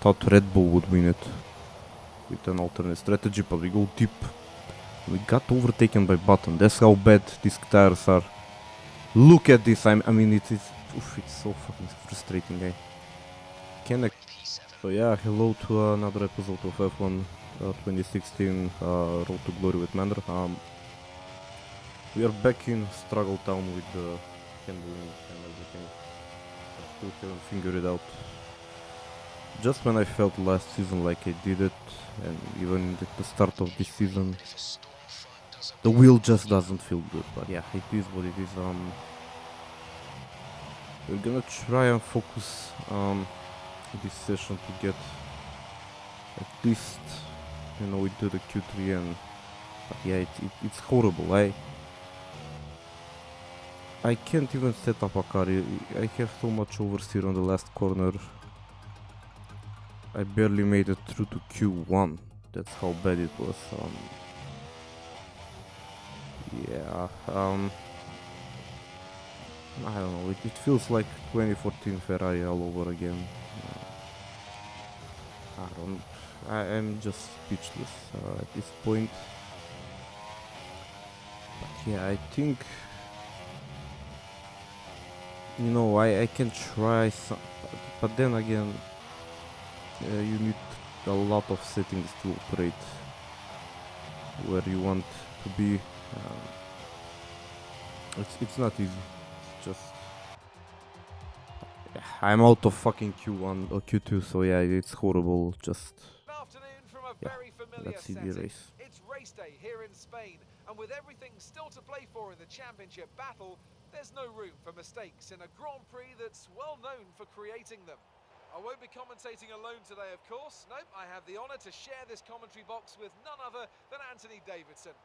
thought Red Bull would win it with an alternate strategy, but we go deep. We got overtaken by Button. That's how bad these tires are. Look at this. I mean, it's so fucking frustrating, eh? So yeah, hello to another episode of F1 2016 Road to Glory with Manor. We are back in Struggle Town with the handling and everything. I still haven't figured it out. Just when I felt last season like I did it, and even at the start of this season, the wheel just doesn't feel good. But yeah, it is what it is. We're gonna try and focus this session to get at least, into the Q3 and but yeah, it's horrible. I can't even set up a car. I have so much oversteer on the last corner. I barely made it through to Q1. That's how bad it was. Yeah. I don't know. It feels like 2014 Ferrari all over again. I'm just speechless at this point. But yeah, I think, I can try some, but then again, you need a lot of settings to operate where you want to be. It's not easy. It's just I'm out of fucking Q1 or Q2, so yeah, it's horrible. Just let's see the race. It's race day here in Spain, and with everything still to play for in the championship battle, there's no room for mistakes in a Grand Prix that's well known for creating them. I won't be commentating alone today, of course. Nope, I have the honour to share this commentary box with none other than Anthony Davidson.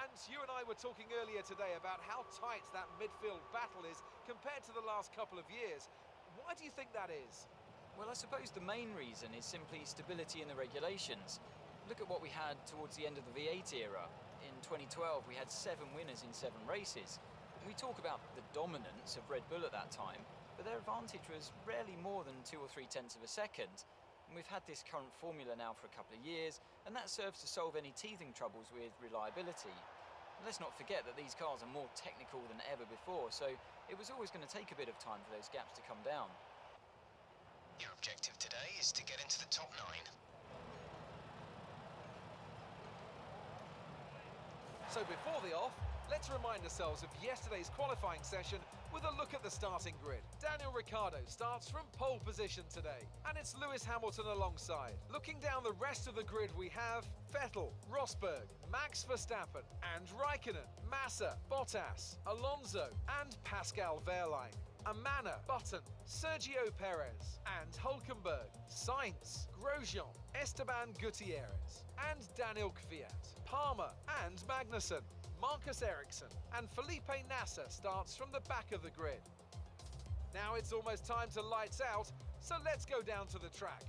And you and I were talking earlier today about how tight that midfield battle is compared to the last couple of years. Why do you think that is? Well, I suppose the main reason is simply stability in the regulations. Look at what we had towards the end of the V8 era. In 2012, we had 7 winners in 7 races. We talk about the dominance of Red Bull at that time, but their advantage was rarely more than 2 or 3 tenths of a second. And we've had this current formula now for a couple of years, and that serves to solve any teething troubles with reliability. And let's not forget that these cars are more technical than ever before, so it was always going to take a bit of time for those gaps to come down. Your objective today is to get into the top 9. So before the off, let's remind ourselves of yesterday's qualifying session with a look at the starting grid. Daniel Ricciardo starts from pole position today, and it's Lewis Hamilton alongside. Looking down the rest of the grid, we have Vettel, Rosberg, Max Verstappen, and Raikkonen, Massa, Bottas, Alonso, and Pascal Wehrlein. Manor, Button, Sergio Perez, and Hülkenberg, Sainz, Grosjean, Esteban Gutierrez, and Daniel Kvyat, Palmer and Magnussen, Marcus Ericsson, and Felipe Nasser starts from the back of the grid. Now it's almost time to lights out, so let's go down to the track.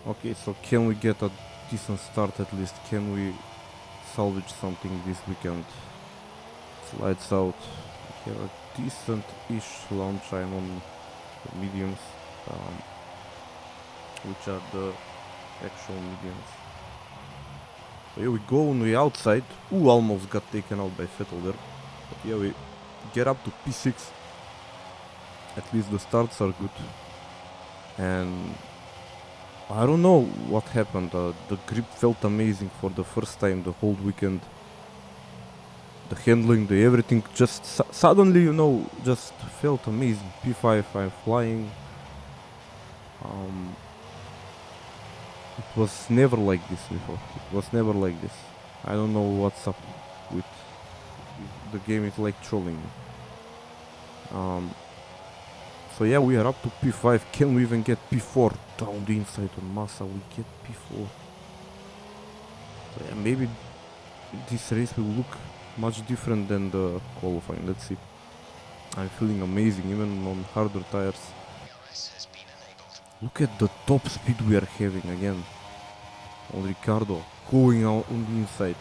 Okay, so can we get a decent start at least? Can we salvage something this weekend? It's lights out. We have a decent-ish launch. I'm on the mediums, which are the actual mediums. So here we go on the outside. Ooh, almost got taken out by Vettel there. But yeah, we get up to P6. At least the starts are good. And I don't know what happened. The grip felt amazing for the first time the whole weekend. The handling, the everything just suddenly, just felt amazing. P5, I'm flying. It was never like this before. It was never like this. I don't know what's up with the game. It's like trolling me. So yeah, we are up to P5. Can we even get P4? Down the inside on Massa, we get P4. So yeah, maybe this race will look much different than the qualifying. Let's see. I'm feeling amazing even on harder tires. Look at the top speed we are having again on Ricciardo, going out on the inside.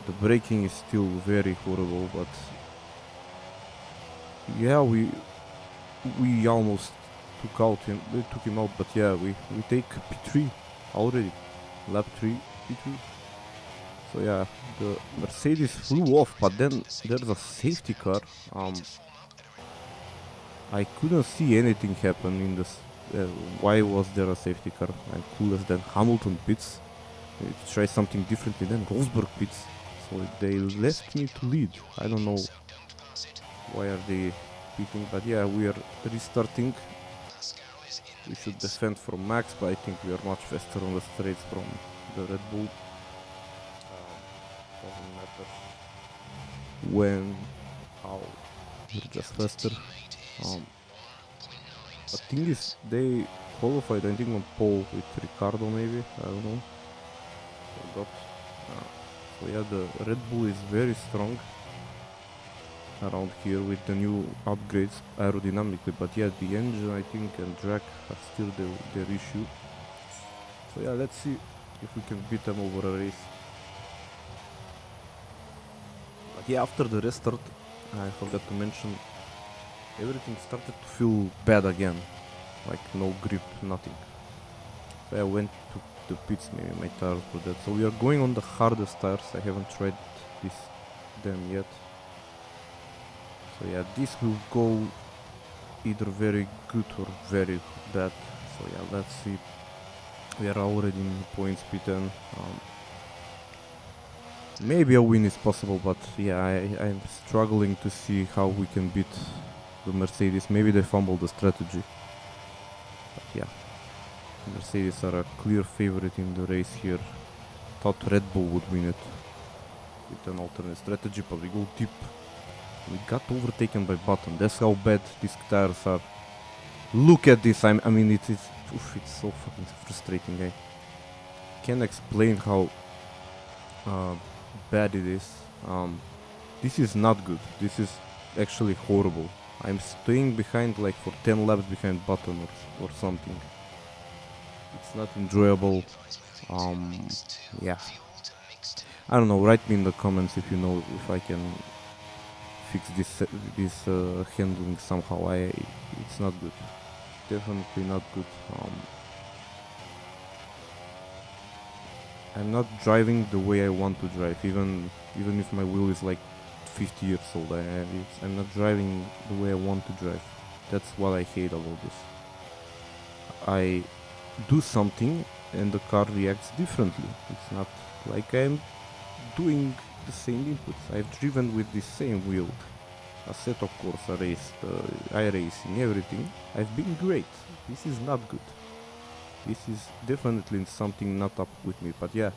The braking is still very horrible, but yeah, we almost took him out, but yeah, we take P3 already, lap 3 P3. So yeah, the Mercedes flew off, but then there's a safety car. I couldn't see anything happen in this. Why was there a safety car? I'm clueless. Then Hamilton pits. Try something differently. Then Rosberg pits. So they left me to lead. I don't know why are they pitting, but yeah, we are restarting. We should defend from Max, but I think we are much faster on the straights from the Red Bull. Doesn't matter when, how, we're just faster. The thing is, they qualified, I think, on pole with Ricardo, maybe. I don't know. Forgot. So yeah, the Red Bull is very strong around here with the new upgrades aerodynamically, but yeah, the engine, I think, and drag are still their issue. So yeah, let's see if we can beat them over a race. But yeah, after the restart, I forgot to mention, everything started to feel bad again. Like no grip, nothing. So I went to the pits, maybe my tires were dead. So we are going on the hardest tires. I haven't tried them yet. So yeah, this will go either very good or very bad. So yeah, let's see. We are already in points P10. Maybe a win is possible, but yeah, I'm struggling to see how we can beat the Mercedes. Maybe they fumbled the strategy. But yeah, Mercedes are a clear favorite in the race here. Thought Red Bull would win it with an alternate strategy, but we go deep. We got overtaken by Button. That's how bad these tires are. Look at this. I mean, it's so fucking frustrating. I can't explain how bad it is. This is not good. This is actually horrible. I'm staying behind like for 10 laps behind Button or something. It's not enjoyable. Yeah. I don't know. Write me in the comments if you know if I can fix this handling somehow. It's not good. Definitely not good. I'm not driving the way I want to drive, even if my wheel is like 50 years old. I'm not driving the way I want to drive. That's what I hate about this. I do something and the car reacts differently. It's not like I'm doing the same inputs. I've driven with the same wheel, Assetto Corsa raced, iRacing, everything. I've been great. This is not good. This is definitely something not up with me, but yeah.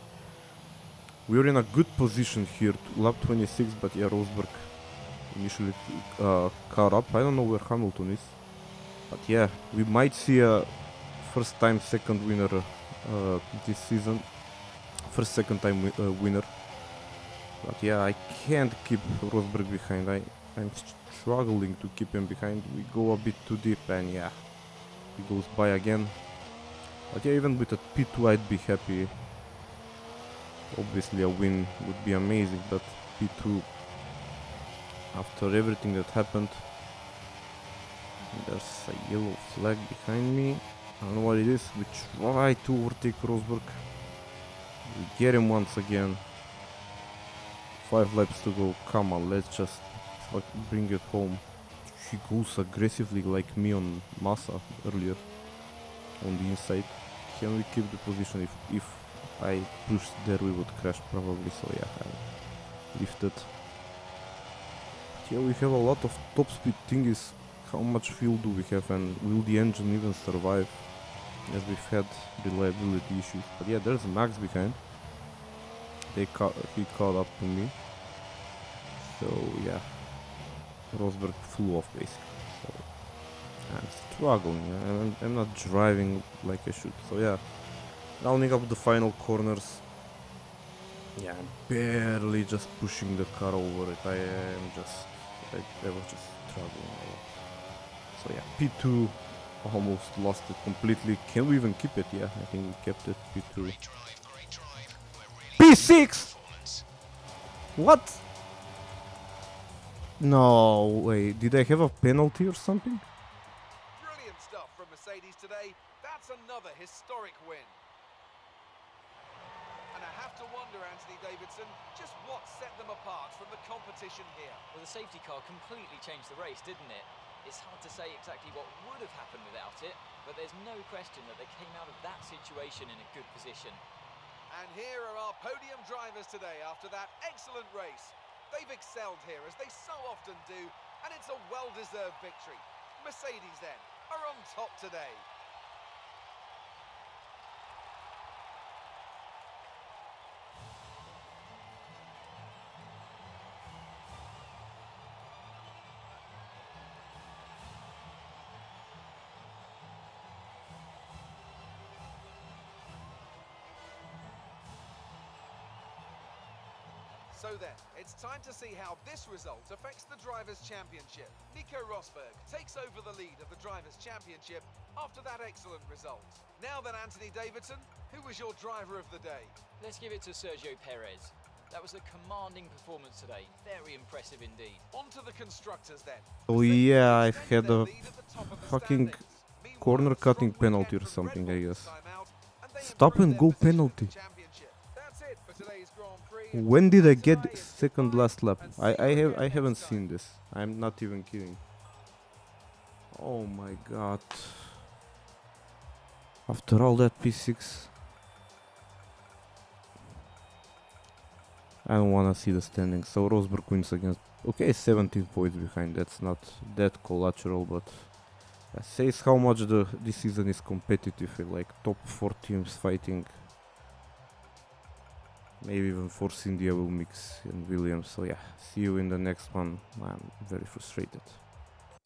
We're in a good position here, lap 26, but yeah, Rosberg initially caught up. I don't know where Hamilton is, but yeah, we might see a first time second winner this season. First second time winner. But yeah, I can't keep Rosberg behind. I'm struggling to keep him behind. We go a bit too deep and yeah, he goes by again. But yeah, even with a P2 I'd be happy. Obviously a win would be amazing, but P2, after everything that happened, there's a yellow flag behind me. I don't know what it is. We try to overtake Rosberg. We get him once again. 5 laps to go. Come on, let's just bring it home. He goes aggressively like me on Massa earlier on the inside. Can we keep the position? If I pushed there we would crash probably, so yeah, I lifted. Here we have a lot of top speed. Thing is, how much fuel do we have and will the engine even survive, as we've had reliability issues. But yeah, there's Max behind. He caught up to me. So yeah, Rosberg flew off basically. So I'm struggling. I'm not driving like I should. So yeah, rounding up the final corners. Yeah, I'm barely just pushing the car over it. I was just struggling a lot. So yeah, P2 almost lost it completely. Can we even keep it? Yeah, I think we kept it. P2. P6! What? No way. Did I have a penalty or something? Brilliant stuff from Mercedes. Mercedes today, that's another historic win. And I have to wonder, Anthony Davidson, just what set them apart from the competition here. Well, the safety car completely changed the race, didn't it? It's hard to say exactly what would have happened without it, but there's no question that they came out of that situation in a good position. And here are our podium drivers today after that excellent race. They've excelled here, as they so often do, and it's a well-deserved victory. Mercedes, then, are on top today. So then, it's time to see how this result affects the Drivers' Championship. Nico Rosberg takes over the lead of the Drivers' Championship after that excellent result. Now then, Anthony Davidson, who was your driver of the day? Let's give it to Sergio Perez. That was a commanding performance today. Very impressive indeed. On to the constructors then. Oh Mercedes yeah, I extended had their a lead at the top of the fucking standings. Meanwhile, corner strong cutting weekend penalty or from something, Red I Bull guess. this time out, and they Stop improved and their go position in the penalty. championship. That's it for today's Grand Prix. When did I get Today is second goodbye, last lap? and see you again I haven't next time. seen this. I'm not even kidding. Oh my god. After all that P6, I don't wanna see the standings. So Rosberg wins against, okay, 17 points behind. That's not that collateral, but that says how much this season is competitive. Like top 4 teams fighting. Maybe even Force India will mix in Williams. So yeah, see you in the next one. I'm very frustrated.